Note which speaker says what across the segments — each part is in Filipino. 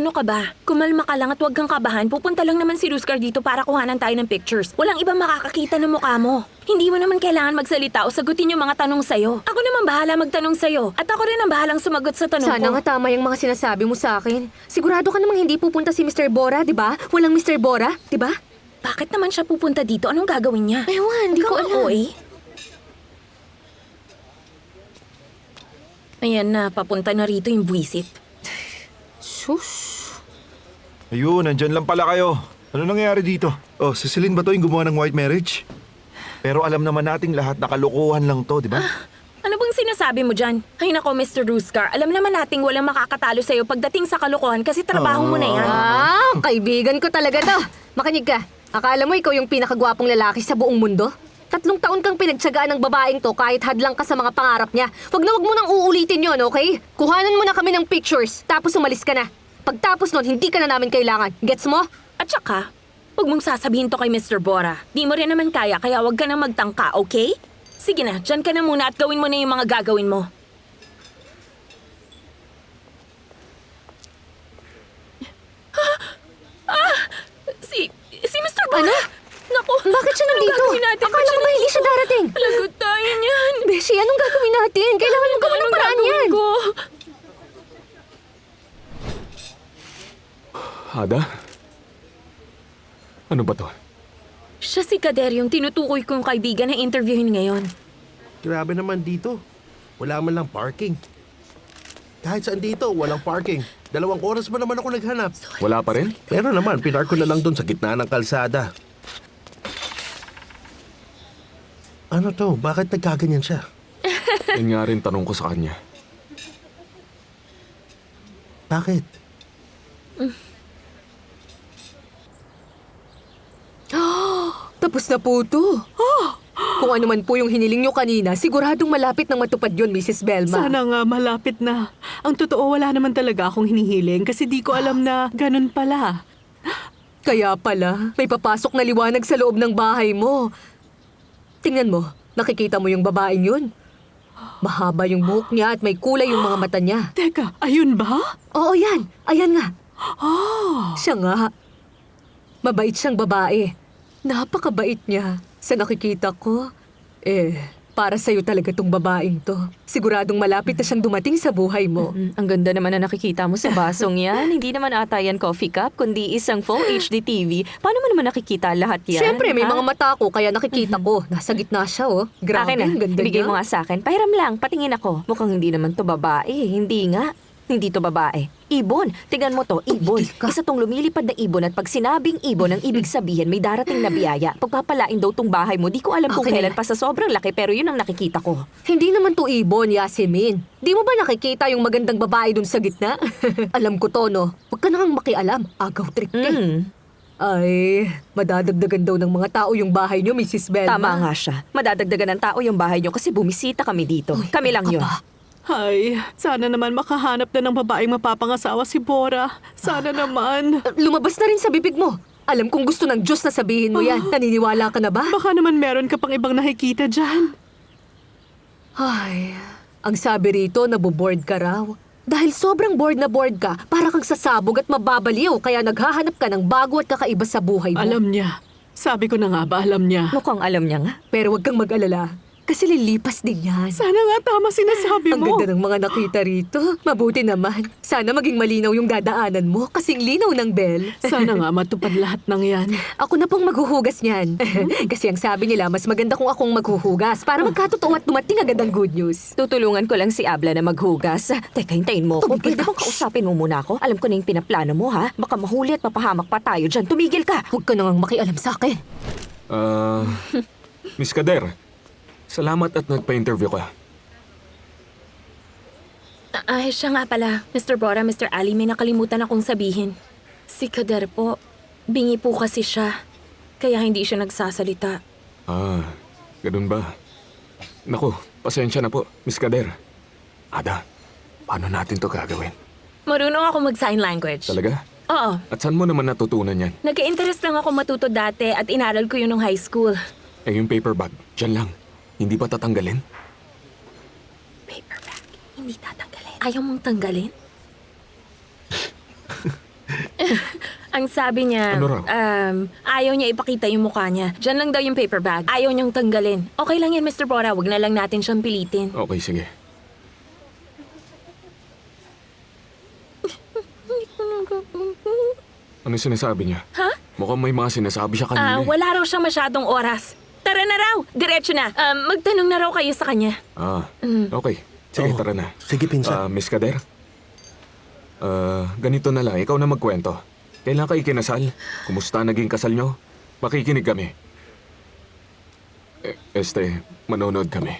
Speaker 1: ano ka ba? Kumalma ka lang at huwag kang kabahan. Pupunta lang naman si Ruskar dito para kuhanan tayo ng pictures. Walang ibang makakakita ng mukha mo. Hindi mo naman kailangan magsalita o sagutin yung mga tanong sa'yo. Ako naman bahala magtanong sa'yo. At ako rin ang bahalang sumagot sa tanong
Speaker 2: Sana
Speaker 1: ko.
Speaker 2: nga tama yung mga sinasabi mo sa akin. Sigurado ka namang hindi pupunta si Mr. Bora, di ba? Walang Mr. Bora, di ba?
Speaker 1: Bakit naman siya pupunta dito? Anong gagawin niya?
Speaker 2: Ewan, di ko alam.
Speaker 1: Ayan na, papunta na rito yung buwisit.
Speaker 2: Sus.
Speaker 3: Ayun, nandyan lang pala kayo. Ano nangyayari dito? Oh, si Celine ba to yung gumawa ng white marriage? Pero alam naman nating lahat na kalokohan lang to, di ba?
Speaker 1: Ano bang sinasabi mo dyan? Ay nako, Mr. Ruskar, alam naman nating walang makakatalo sa'yo pagdating sa kalokohan kasi trabaho mo na yan.
Speaker 2: Kaibigan ko talaga to. Makinig ka. Akala mo ikaw yung pinakagwapong lalaki sa buong mundo? 3 taon kang pinagtsagaan ng babaeng to kahit hadlang ka sa mga pangarap niya. Wag mo nang uulitin yon, okay? Kuhanan mo na kami ng pictures, tapos umalis ka na. Pagtapos nun, hindi ka na namin kailangan. Gets mo?
Speaker 1: At saka, huwag mong sasabihin to kay Mr. Bora. Di mo rin naman kaya, kaya huwag ka na magtangka, okay? Sige na, dyan ka na muna at gawin mo na yung mga gagawin mo. Si Mr. Bora!
Speaker 2: Ano?
Speaker 1: Naku,
Speaker 2: Bakit siya
Speaker 1: anong
Speaker 2: nandito?
Speaker 1: gagawin natin?
Speaker 2: Akala ko ba hindi siya darating?
Speaker 1: Lagot tayo niyan.
Speaker 2: Beshi, anong gagawin natin? Kailangan mo gawin ng
Speaker 1: Anong
Speaker 2: paraan
Speaker 1: gagawin
Speaker 2: yan.
Speaker 1: ko?
Speaker 4: Ada? Ano ba to?
Speaker 1: Siya si Kader, yung tinutukoy kong kaibigan na interviewin ngayon.
Speaker 5: Grabe naman dito. Wala man lang parking. Kahit saan dito, walang parking. 2 oras ba naman ako naghanap?
Speaker 4: Wala pa rin?
Speaker 5: Pero naman, pinark ko na lang doon sa gitna ng kalsada. Ano to? Bakit nagkaganyan siya?
Speaker 4: Yun nga rin tanong ko sa kanya.
Speaker 5: Bakit?
Speaker 2: Tapos na po to. Kung ano man po yung hiniling nyo kanina, siguradong malapit nang matupad yon, Mrs. Belma.
Speaker 6: Sana nga malapit na. Ang totoo, wala naman talaga akong hinihiling kasi di ko alam na ganun pala.
Speaker 2: Kaya pala, may papasok na liwanag sa loob ng bahay mo. Tingnan mo, nakikita mo yung babaeng yun? Mahaba yung buhok niya at may kulay yung mga mata niya.
Speaker 6: Teka, ayun ba?
Speaker 2: Oo, yan. Ayan nga. Siya nga. Mabait siyang babae. Napakabait niya. Sa nakikita ko, para sa'yo talaga tong babaeng to. Siguradong malapit na siyang dumating sa buhay mo.
Speaker 7: Ang ganda naman na nakikita mo sa basong yan. Hindi naman ata yan coffee cup, kundi isang full HD TV. Paano mo naman nakikita lahat yan?
Speaker 2: Siyempre, may
Speaker 7: ha?
Speaker 2: mga mata ko, kaya nakikita ko. Nasa gitna siya, oh. Grabe,
Speaker 7: Akin na,
Speaker 2: ang ganda
Speaker 7: ibigay
Speaker 2: niya.
Speaker 7: mo nga sa akin. Pahiram lang, patingin ako. Mukhang hindi naman to babae. Hindi nga. Hindi to babae. Ibon. Tingnan mo to, ibon.
Speaker 2: Tumigil ka.
Speaker 7: Isa tong lumilipad na ibon at pag sinabing ibon, ang ibig sabihin may darating na biyaya. Pagpapalain daw tong bahay mo, di ko alam kung
Speaker 2: Akin
Speaker 7: kailan
Speaker 2: na.
Speaker 7: pa sa sobrang laki pero yun ang nakikita ko.
Speaker 2: Hindi naman to ibon, Yasemin. Di mo ba nakikita yung magandang babae dun sa gitna? Alam ko to, no? Huwag ka nang makialam. Agaw trip ka. Ay, madadagdagan daw ng mga tao yung bahay niyo, Mrs. Belma.
Speaker 7: Tama nga siya. Madadagdagan ng tao yung bahay niyo kasi bumisita kami dito.
Speaker 2: Uy,
Speaker 7: Kami lang
Speaker 2: ka
Speaker 7: yun.
Speaker 2: ba?
Speaker 6: Ay, sana naman makahanap na ng babaeng mapapangasawa si Bora. Sana naman.
Speaker 2: Lumabas na rin sa bibig mo. Alam kong gusto ng Diyos na sabihin mo yan. Naniniwala ka na ba?
Speaker 6: Baka naman meron ka pang ibang nakikita dyan.
Speaker 2: Ay, ang sabi rito, naboboard ka raw. Dahil sobrang bored na bored ka, para kang sasabog at mababaliw, kaya naghahanap ka ng bago at kakaiba sa buhay mo.
Speaker 6: Alam niya. Sabi ko na nga ba, alam niya.
Speaker 7: Mukhang alam niya nga.
Speaker 2: Pero wag kang mag-alala, kasi lilipas din yan.
Speaker 6: Sana nga tama sinasabi
Speaker 2: Ang
Speaker 6: mo.
Speaker 2: ganda ng mga nakita rito. Mabuti naman. Sana maging malinaw yung dadaanan mo, kasing linaw ng bell.
Speaker 6: Sana nga matupad lahat ng yan.
Speaker 2: Ako na pong maghuhugas niyan. Kasi ang sabi nila, mas maganda kung akong maghuhugas para magkatotoo at dumating agad ang good news.
Speaker 7: Tutulungan ko lang si Abla na maghugas. Teka, hintayin mo ako.
Speaker 2: Tumigil
Speaker 7: Pwede
Speaker 2: ka.
Speaker 7: bang kausapin mo muna ako? Alam ko na yung pinaplano mo, ha? Baka mahuli at mapahamak pa tayo dyan. Tumigil ka!
Speaker 2: Huwag ka nang makialam sa akin.
Speaker 4: Miss Kader, salamat at nagpa-interview ka.
Speaker 1: Ay, siya nga pala. Mr. Bora, Mr. Ali, may nakalimutan akong sabihin. Si Kader po, bingi po kasi siya. Kaya hindi siya nagsasalita.
Speaker 4: Ganun ba? Naku, pasensya na po, Miss Kader. Ada, paano natin to gagawin?
Speaker 1: Marunong ako mag-sign language.
Speaker 4: Talaga?
Speaker 1: Oo.
Speaker 4: At saan mo naman natutunan yan?
Speaker 1: Nagka-interest lang ako matuto dati at inaral ko yun nung high school.
Speaker 4: Yung paper bag, dyan lang. Hindi pa tatanggalin?
Speaker 1: Paperback. Hindi tatanggalin. Ayaw mong tanggalin? Ang sabi niya,
Speaker 4: Ano raw?
Speaker 1: ayaw niya ipakita yung mukha niya. Diyan lang daw yung paper bag. Ayaw niyang tanggalin. Okay lang yan, Mr. Bora. Wag na lang natin siyang pilitin.
Speaker 4: Okay, sige. Ano sinasabi niya?
Speaker 1: Ha?
Speaker 4: Mukhang may mga sinasabi siya kanina.
Speaker 1: Wala raw siyang masyadong oras. Tara na raw! Diretso na. Magtanong na raw kayo sa kanya.
Speaker 4: Okay. Sige,
Speaker 5: Oh,
Speaker 4: tara na.
Speaker 5: sige, pinsan.
Speaker 4: Miss Kader? Ganito na lang. Ikaw na magkwento. Kailan kayo kinasal? Kumusta naging kasal nyo? Makikinig kami. Manonood kami.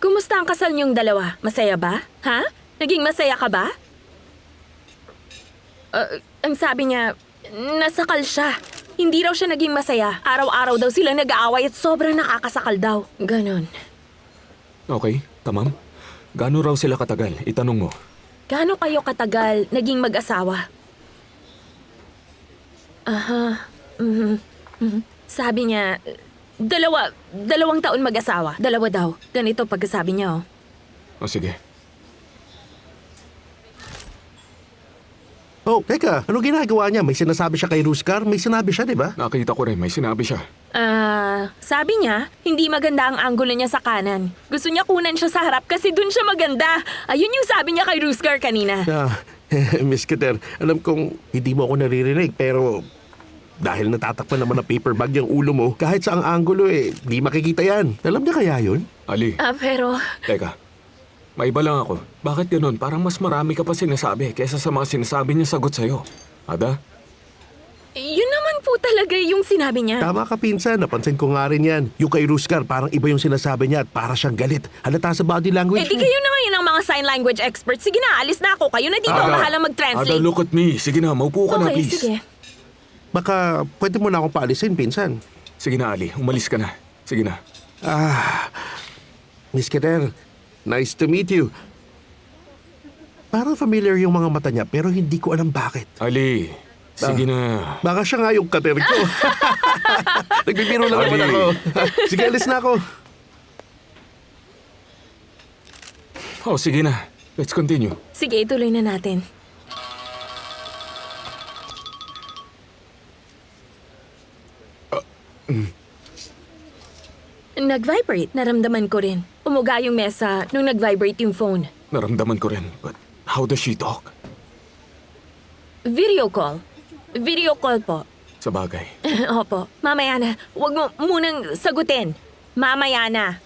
Speaker 1: Kumusta ang kasal niyong dalawa? Masaya ba? Ha? Naging masaya ka ba? Ang sabi niya, nasakal siya. Hindi raw siya naging masaya. Araw-araw daw sila nag-aaway at sobrang nakakasakal daw. Ganon.
Speaker 4: Okay, tamam. Gaano raw sila katagal? Itanong mo.
Speaker 1: Gaano kayo katagal naging mag-asawa? Sabi niya, dalawang taon mag-asawa. Dalawa daw. Ganito pagkasabi niya, oh.
Speaker 4: O sige.
Speaker 5: Oh, teka, ano ginagawa niya? May sinasabi siya kay Ruskar? May sinabi siya, di ba?
Speaker 4: Nakita ko rin, may sinabi siya.
Speaker 1: Sabi niya, hindi maganda ang anggulo niya sa kanan. Gusto niya kunan siya sa harap kasi dun siya maganda. Ayun yung sabi niya kay Ruskar kanina.
Speaker 5: Miss Kater, alam kong hindi mo ako naririnig, pero dahil natatakpan naman ng paper bag yung ulo mo, kahit sa ang anggulo di makikita yan. Alam niya kaya yun?
Speaker 4: Ali,
Speaker 1: Pero,
Speaker 4: teka. Maiba lang ako. Bakit ganun? Parang mas marami ka pa sinasabi kaysa sa mga sinasabi niya sagot sa'yo. Ada?
Speaker 1: yun naman po talaga yung sinabi niya.
Speaker 5: Tama ka, pinsan. Napansin ko nga rin yan. Yung kay Ruskar, parang iba yung sinasabi niya at para siyang galit. Halata sa body language
Speaker 1: Di
Speaker 5: niya.
Speaker 1: kayo na ngayon ang mga sign language experts. Sige na, alis na ako. Kayo na dito ang bahala
Speaker 4: Ada,
Speaker 1: mag-translate.
Speaker 4: look at me. Sige na, maupo ka na,
Speaker 1: Okay,
Speaker 4: please.
Speaker 1: sige.
Speaker 5: Baka pwede mo na akong paalisin, pinsan.
Speaker 4: Sige na, Ali. Umalis ka na. Sige na.
Speaker 5: Miss Kater, nice to meet you. Parang familiar yung mga mata niya pero hindi ko alam bakit.
Speaker 4: Ali, sige na.
Speaker 5: Baka siya nga yung Kater ko. Nagbibiro lang naman
Speaker 4: Ali.
Speaker 5: ako. Sige, alis na ako.
Speaker 4: Oh, sige na. Let's continue.
Speaker 1: Sige, ituloy na natin. Nag-vibrate. Naramdaman ko rin. Umuga yung mesa nung nag-vibrate yung phone.
Speaker 4: Naramdaman ko rin. But how does she talk?
Speaker 1: Video call. Video call po.
Speaker 4: Sa bagay.
Speaker 1: Opo. Mamaya na. Huwag mo munang sagutin. Mamaya na.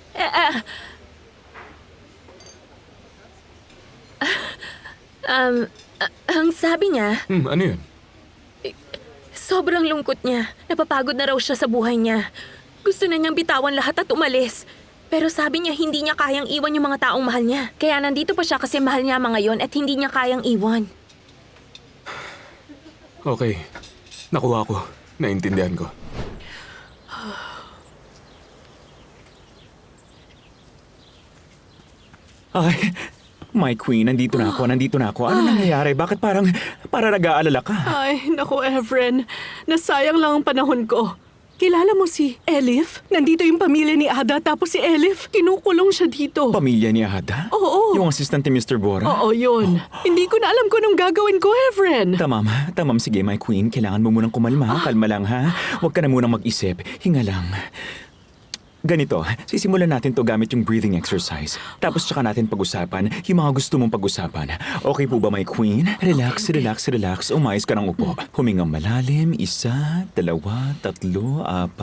Speaker 1: Ang sabi niya,
Speaker 4: Ano yun?
Speaker 1: sobrang lungkot niya. Napapagod na raw siya sa buhay niya. Gusto na niyang bitawan lahat at umalis. Pero sabi niya hindi niya kayang iwan yung mga taong mahal niya. Kaya nandito pa siya kasi mahal niya mga yon at hindi niya kayang iwan.
Speaker 4: Okay. Nakuha ko. Naintindihan ko.
Speaker 8: Ay, my queen, nandito na ako, nandito na ako. Ano nangyayari? Bakit parang nag-aalala ka?
Speaker 6: Ay, naku, Efren. Nasayang lang ang panahon ko. Kilala mo si Elif? Nandito yung pamilya ni Ada tapos si Elif, kinukulong siya dito.
Speaker 8: Pamilya ni Ada?
Speaker 6: Oo.
Speaker 8: Yung assistant ni Mr. Bora?
Speaker 6: Oo, yun. Hindi ko na alam kung anong gagawin ko, Efren.
Speaker 8: Tamam. Sige, my queen. Kailangan mo munang kumalma. Kalma lang, ha? Huwag ka na munang mag-isip. Hinga lang. Ganito, sisimulan natin to gamit yung breathing exercise. Tapos tsaka natin pag-usapan yung mga gusto mong pag-usapan. Okay po ba, my queen? Relax. Umayos ka ng upo. Humingang malalim. 1, 2, 3, 4.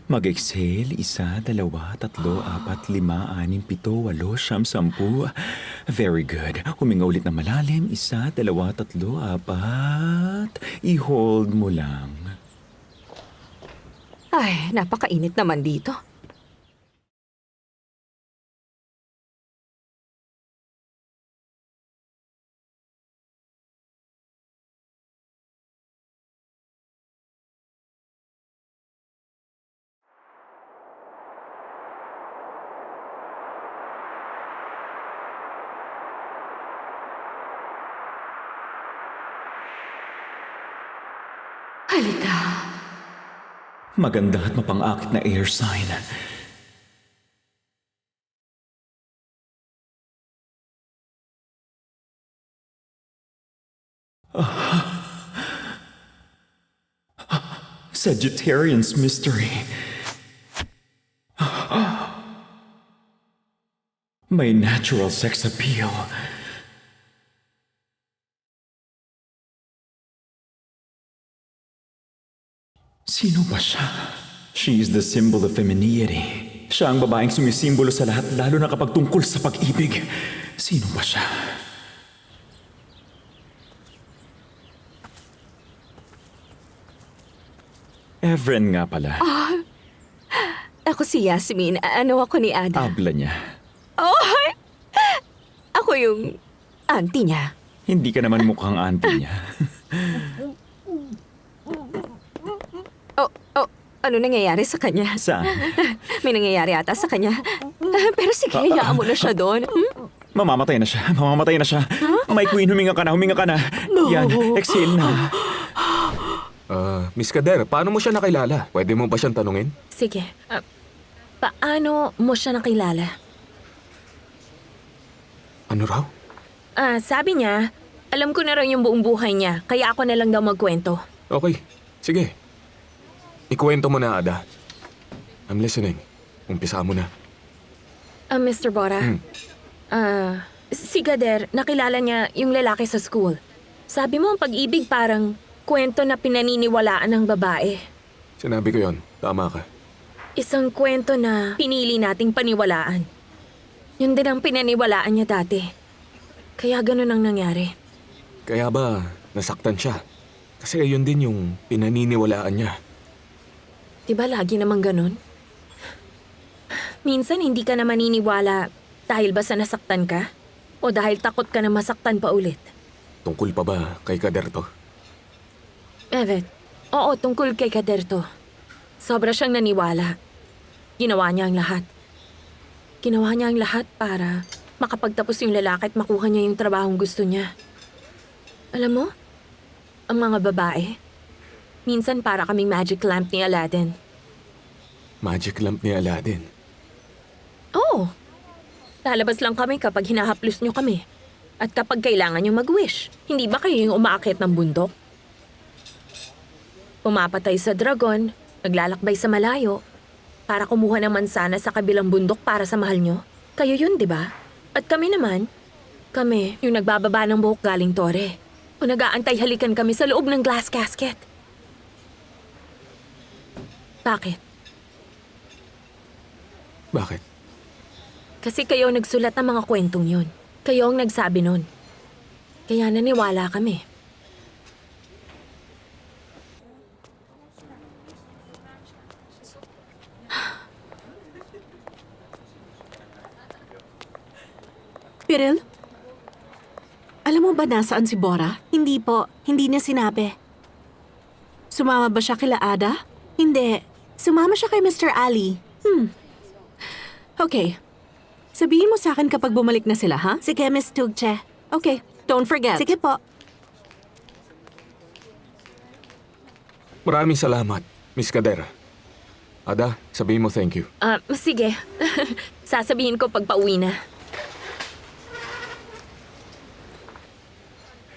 Speaker 8: Mag-exhale. 1, 2, 3, 4, 5, 6, 7, 8, 9, 10. Very good. Huminga ulit ng malalim. 1, 2, 3, 4. I-hold mo lang.
Speaker 7: Ay, napakainit naman dito.
Speaker 8: Maganda at mapang-akit na air sign. Sagittarian's mystery. May natural sex appeal. Sino ba siya? She is the symbol of femininity. Siya ang babaeng sumisimbolo sa lahat, lalo na kapag tungkol sa pag-ibig. Sino ba siya? Evren nga pala.
Speaker 7: Ako si Yasmin. Ano ako ni Ada?
Speaker 8: Abla niya.
Speaker 7: Oh, ako yung auntie niya.
Speaker 8: Hindi ka naman mukhang auntie niya.
Speaker 7: Ano nangyayari sa kanya?
Speaker 8: Saan?
Speaker 7: May nangyayari ata sa kanya. Pero sige, hayaan mo na siya doon.
Speaker 8: Mamamatay na siya. Mamamatay na siya. My queen, huminga ka na. Huminga ka na. Yan, exhale na.
Speaker 4: Miss Kader, paano mo siya nakilala? Pwede mo ba siyang tanungin?
Speaker 1: Sige. Paano mo siya nakilala?
Speaker 4: Ano raw?
Speaker 1: Sabi niya, alam ko na rin yung buong buhay niya, kaya ako na lang daw magkwento.
Speaker 4: Okay, sige. Ikuwento mo na, Ada. I'm listening. Umpisa mo na.
Speaker 1: Mr. Bora, si Gader, nakilala niya yung lalaki sa school. Sabi mo ang pag-ibig parang kwento na pinaniniwalaan ng babae.
Speaker 4: Sinabi ko yon. Tama ka.
Speaker 1: Isang kwento na pinili nating paniwalaan. Yun din ang pinaniwalaan niya dati. Kaya ganun ang nangyari.
Speaker 4: Kaya ba nasaktan siya? Kasi yun din yung pinaniniwalaan niya.
Speaker 1: Diba lagi namang ganun? Minsan hindi ka na maniniwala dahil ba sa nasaktan ka? O dahil takot ka na masaktan pa ulit?
Speaker 4: Tungkol pa ba kay Kader to?
Speaker 1: Evet, oo, tungkol kay Kader to. Sobra siyang naniwala. Ginawa niya ang lahat. Ginawa niya ang lahat para makapagtapos yung lalaki at makuha niya yung trabahong gusto niya. Alam mo, ang mga babae, minsan para kaming magic lamp ni Aladdin.
Speaker 4: Magic lamp ni Aladdin.
Speaker 1: Oo. Lalabas lang kami kapag hinahaplos niyo kami. At kapag kailangan niyo mag-wish. Hindi ba kayo yung umaakit ng bundok? Pumapatay sa dragon, naglalakbay sa malayo, para kumuha ng mansana sa kabilang bundok para sa mahal niyo. Kayo yun, di ba? At kami naman, kami yung nagbababa ng buhok galing tore. O nag-aantay halikan kami sa loob ng glass casket. Bakit?
Speaker 4: Bakit?
Speaker 1: Kasi kayo nagsulat ng mga kwentong yun. Kayo ang nagsabi nun. Kaya naniwala kami.
Speaker 6: Piril? Alam mo ba nasaan si Bora?
Speaker 9: Hindi po. Hindi niya sinabi.
Speaker 6: Sumama ba siya kila Ada?
Speaker 9: Hindi. Sumama siya kay Mr. Ali.
Speaker 6: Okay. Sabihin mo sa akin kapag bumalik na sila, ha?
Speaker 9: Sige, Miss Tugche.
Speaker 6: Okay, don't forget.
Speaker 9: Sige po.
Speaker 4: Maraming salamat, Miss Kader. Ada, sabihin mo thank you.
Speaker 1: Sige. Sasabihin ko pag pauwi na.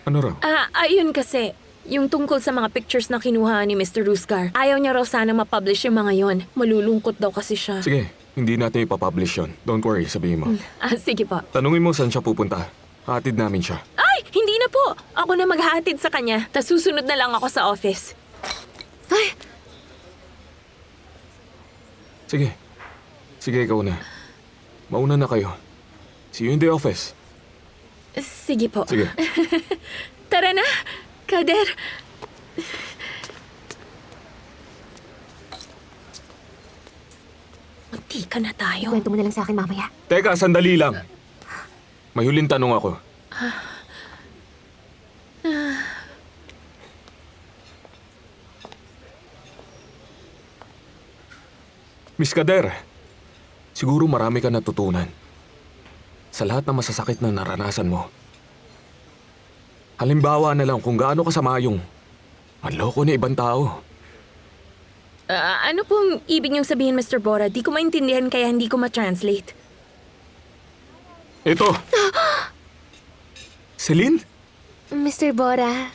Speaker 4: Ano raw?
Speaker 1: Ayun kasi. Yung tungkol sa mga pictures na kinuha ni Mr. Ruscar. Ayaw niya raw sana ma-publish yung mga yon. Malulungkot daw kasi siya.
Speaker 4: Sige, hindi natin ipapublish yun. Don't worry, sabihin mo.
Speaker 1: Sige po.
Speaker 4: Tanungin mo saan siya pupunta. Hatid namin siya.
Speaker 1: Ay! Hindi na po! Ako na maghahatid sa kanya. Tas susunod na lang ako sa office.
Speaker 4: Sige. Sige, ikaw na. Mauna na kayo. See you in the office.
Speaker 1: Sige po.
Speaker 4: Sige.
Speaker 1: Tara na! Kader! Magtika na tayo.
Speaker 2: Kwento mo na lang sa akin mamaya.
Speaker 4: Teka, sandali lang. May huling tanong ako. Miss Kader, siguro marami ka natutunan sa lahat ng masasakit na naranasan mo. Halimbawa na lang kung gaano kasama yung manloko na ibang tao.
Speaker 1: Ano pong ibig niyong sabihin, Mr. Bora? Di ko maintindihan kaya hindi ko ma-translate.
Speaker 4: Ito! Celine?
Speaker 2: Mr. Bora,